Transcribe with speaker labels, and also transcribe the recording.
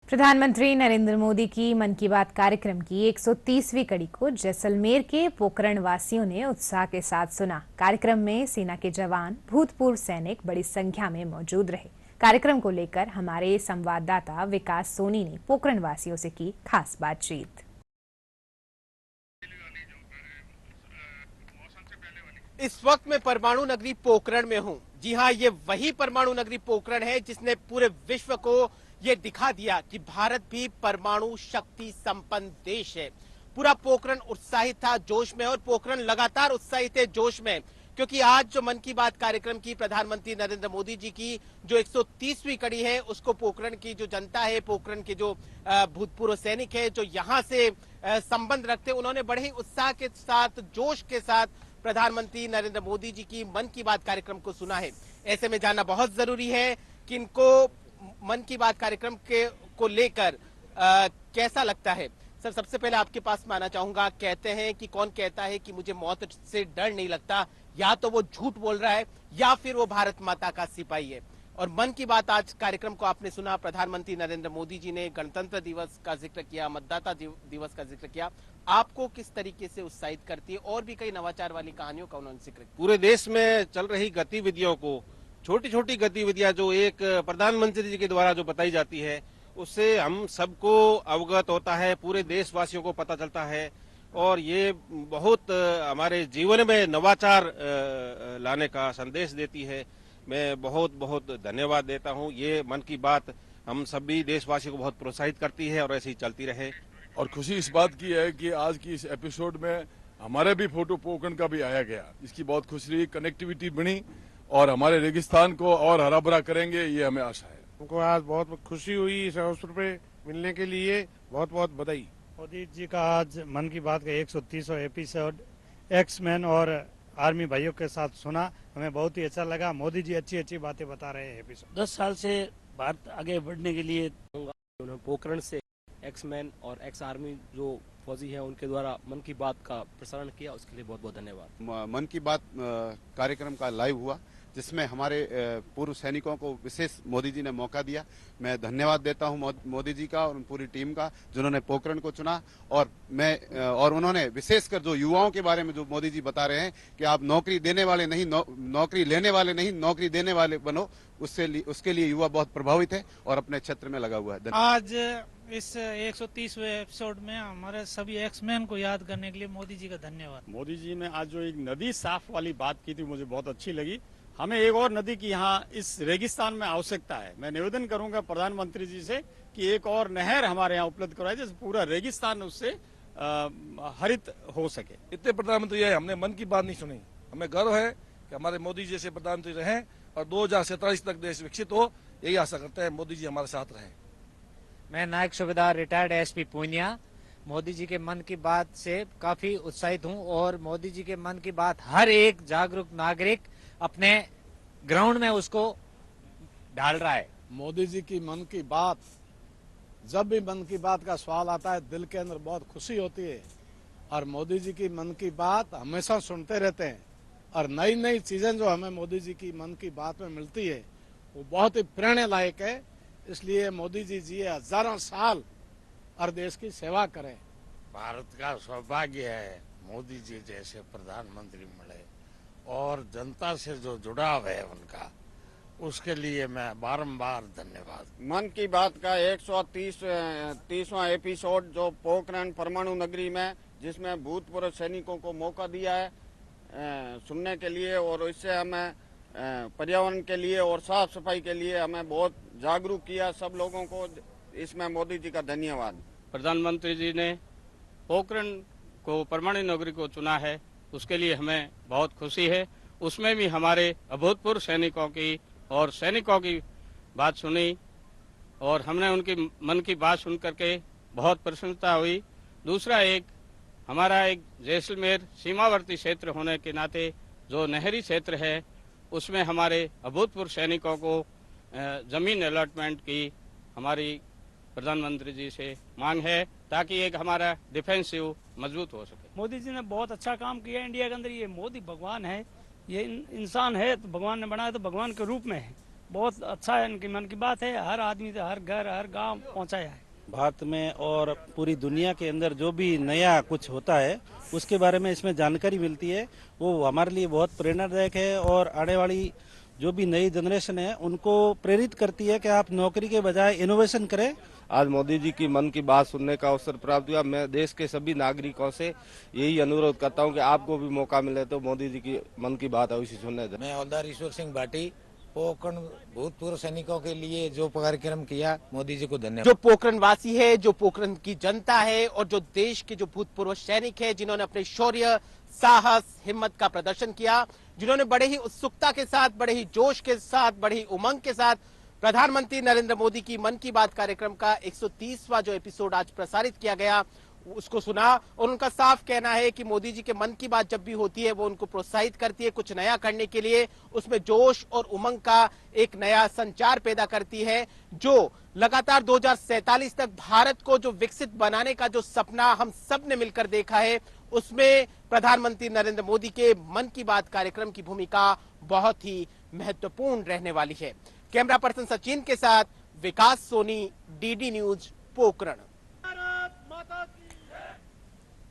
Speaker 1: प्रधानमंत्री नरेंद्र मोदी की मन की बात कार्यक्रम की 130वीं कड़ी को जैसलमेर के पोकरण वासियों ने उत्साह के साथ सुना। कार्यक्रम में सेना के जवान, भूतपूर्व सैनिक बड़ी संख्या में मौजूद रहे। कार्यक्रम को लेकर हमारे संवाददाता विकास सोनी ने पोकरण वासियों से की खास बातचीत।
Speaker 2: इस वक्त मैं परमाणु नगरी पोकरण में हूं। जी हां, ये वही परमाणु नगरी पोकरण है जिसने पूरे विश्व को ये दिखा दिया कि भारत भी परमाणु शक्ति संपन्न देश है। पूरा पोकरण उत्साहित था, जोश में, और पोकरण लगातार उत्साहित है, जोश में, क्योंकि आज जो मन की बात कार्यक्रम की प्रधानमंत्री नरेंद्र मोदी जी की जो 130वीं कड़ी है, उसको पोकरण की जो जनता है, पोकरण के जो भूतपूर्व सैनिक है, जो यहाँ से संबंध रखते, उन्होंने बड़े ही उत्साह के साथ, जोश के साथ प्रधानमंत्री नरेंद्र मोदी जी की मन की बात कार्यक्रम को सुना है। ऐसे में जानना बहुत जरूरी है कि इनको मन की बात कार्यक्रम को लेकर कैसा लगता है। सर, सबसे पहले आपके पास मैं आना चाहूंगा। कहते हैं कि कौन कहता है कि मुझे मौत से डर नहीं लगता, या तो वो झूठ बोल रहा है या फिर वो भारत माता का सिपाही है। और मन की बात आज कार्यक्रम को आपने सुना। प्रधानमंत्री नरेंद्र मोदी जी ने गणतंत्र दिवस का जिक्र किया, मतदाता दिवस का जिक्र किया। आपको किस तरीके से उत्साहित करती है? और भी कई नवाचार वाली कहानियों का उन्होंने जिक्र किया।
Speaker 3: पूरे देश में चल रही गतिविधियों को, छोटी छोटी गतिविधियां जो एक प्रधानमंत्री जी के द्वारा जो बताई जाती है, उससे हम सबको अवगत होता है, पूरे देशवासियों को पता चलता है, और ये बहुत हमारे जीवन में नवाचार लाने का संदेश देती है। मैं बहुत बहुत धन्यवाद देता हूं। ये मन की बात हम सभी देशवासियों को बहुत प्रोत्साहित करती है और ऐसी ही चलती रहे।
Speaker 4: और खुशी इस बात की है कि आज की इस एपिसोड में हमारे भी फोटो पोकरण का भी आया गया, इसकी बहुत खुशी रही, कनेक्टिविटी बनी और हमारे रेगिस्तान को और हरा भरा करेंगे, ये हमें आशा है।
Speaker 5: हमको आज बहुत खुशी हुई इस अवसर पे मिलने के लिए, बहुत बहुत बधाई।
Speaker 6: मोदी जी का आज मन की बात का 130वां एपिसोड एक्समैन और आर्मी भाइयों के साथ सुना, हमें बहुत ही अच्छा लगा। मोदी जी अच्छी अच्छी बातें बता रहे हैं एपिसोड।
Speaker 7: 10 साल से भारत आगे बढ़ने के लिए उन्होंने पोकरण से एक्समैन और एक्स आर्मी जो फौजी है उनके द्वारा मन की बात का प्रसारण किया, उसके लिए बहुत बहुत धन्यवाद।
Speaker 8: मन की बात कार्यक्रम का लाइव हुआ, जिसमें हमारे पूर्व सैनिकों को विशेष मोदी जी ने मौका दिया। मैं धन्यवाद देता हूं मोदी जी का और पूरी टीम का, जिन्होंने पोकरण को चुना। और उन्होंने विशेषकर जो युवाओं के बारे में जो मोदी जी बता रहे हैं कि आप नौकरी देने वाले नहीं, नौकरी लेने वाले नहीं, नौकरी देने वाले बनो, उसके लिए युवा बहुत प्रभावित है और अपने क्षेत्र में लगा हुआ है।
Speaker 9: आज इस 130वें एपिसोड में हमारे सभी एक्समैन को याद करने के लिए मोदी जी का धन्यवाद।
Speaker 10: मोदी जी ने आज जो एक नदी साफ वाली बात की थी, मुझे बहुत अच्छी लगी। हमें एक और नदी की यहाँ इस रेगिस्तान में आवश्यकता है। मैं निवेदन करूंगा प्रधानमंत्री जी से कि एक और नहर हमारे यहाँ उपलब्ध कराए, जिससे पूरा रेगिस्तान उससे हरित हो सके।
Speaker 4: इतने प्रधानमंत्री है, हमने मन की बात नहीं सुनी। हमें गर्व है कि हमारे मोदी जी जैसे प्रधानमंत्री रहें और 2047 तक देश विकसित हो, यही आशा करते हैं। मोदी जी हमारे साथ रहें।
Speaker 11: मैं नायक सूबेदार रिटायर्ड एसपी पूनिया मोदी जी के मन की बात से काफी उत्साहित हूं, और मोदी जी के मन की बात हर एक जागरूक नागरिक अपने ग्राउंड में उसको डाल रहा है।
Speaker 5: मोदी जी की मन की बात, जब भी मन की बात का सवाल आता है, दिल के अंदर बहुत खुशी होती है। और मोदी जी की मन की बात हमेशा सुनते रहते हैं, और नई नई चीजें जो हमें मोदी जी की मन की बात में मिलती है, वो बहुत ही प्रेरणा लायक है। इसलिए मोदी जी हजारों साल और देश की सेवा करें।
Speaker 12: भारत का सौभाग्य है मोदी जी जैसे प्रधानमंत्री मिले, और जनता से जो जुड़ाव है उनका, उसके लिए मैं बारंबार धन्यवाद।
Speaker 13: मन की बात का 130वां एपिसोड जो पोकरण परमाणु नगरी में, जिसमें भूतपूर्व सैनिकों को मौका दिया है सुनने के लिए, और इससे हमें पर्यावरण के लिए और साफ सफाई के लिए हमें बहुत जागरूक किया सब लोगों को। इसमें मोदी जी का धन्यवाद।
Speaker 10: प्रधानमंत्री जी ने पोकरण को परमाणु नगरी को चुना है, उसके लिए हमें बहुत खुशी है। उसमें भी हमारे अभूतपूर्व सैनिकों की और सैनिकों की बात सुनी, और हमने उनकी मन की बात सुन करके बहुत प्रसन्नता हुई। दूसरा, हमारा एक जैसलमेर सीमावर्ती क्षेत्र होने के नाते जो नहरी क्षेत्र है, उसमें हमारे अभूतपूर्व सैनिकों को जमीन अलॉटमेंट की हमारी प्रधानमंत्री जी से मांग है, ताकि एक हमारा डिफेंसिव मजबूत हो सके।
Speaker 9: मोदी जी ने बहुत अच्छा काम किया इंडिया के अंदर। ये मोदी भगवान है, ये इंसान है तो भगवान ने बनाया, तो भगवान के रूप में है। बहुत अच्छा है, इनकी मन की बात है, हर आदमी से हर घर हर गांव पहुंचाया है।
Speaker 7: भारत में और पूरी दुनिया के अंदर जो भी नया कुछ होता है उसके बारे में इसमें जानकारी मिलती है, वो हमारे लिए बहुत प्रेरणादायक है और आने वाली जो भी नई जनरेशन है उनको प्रेरित करती है कि आप नौकरी के बजाय इनोवेशन करें।
Speaker 14: आज मोदी जी की मन की बात सुनने का अवसर प्राप्त हुआ। मैं देश के सभी नागरिकों से यही अनुरोध करता हूं कि आपको भी मौका मिले तो मोदी जी की मन की बात अवश्य सुनने दें।
Speaker 15: मैं हवलदार ईश्वर सिंह भाटी, पोखरण भूतपूर्व सैनिकों के लिए जो कार्यक्रम किया, मोदी जी को धन्यवाद।
Speaker 2: जो पोखरण वासी है, जो पोखरण की जनता है और जो देश के जो भूतपूर्व सैनिक है, जिन्होंने अपने शौर्य, साहस, हिम्मत का प्रदर्शन किया, जिन्होंने बड़े ही उत्सुकता के साथ, बड़े ही जोश के साथ, बड़ी ही उमंग के साथ प्रधानमंत्री नरेंद्र मोदी की मन की बात कार्यक्रम का 130वां जो एपिसोड आज प्रसारित किया गया उसको सुना। और उनका साफ कहना है कि मोदी जी के मन की बात जब भी होती है वो उनको प्रोत्साहित करती है कुछ नया करने के लिए, उसमें जोश और उमंग का एक नया संचार पैदा करती है, जो लगातार 2047 तक भारत को जो विकसित बनाने का जो सपना हम सब ने मिलकर देखा है, उसमें प्रधानमंत्री नरेंद्र मोदी के मन की बात कार्यक्रम की भूमिका बहुत ही महत्वपूर्ण रहने वाली है। कैमरा पर्सन सचिन के साथ विकास सोनी, डीडी न्यूज, पोखरण।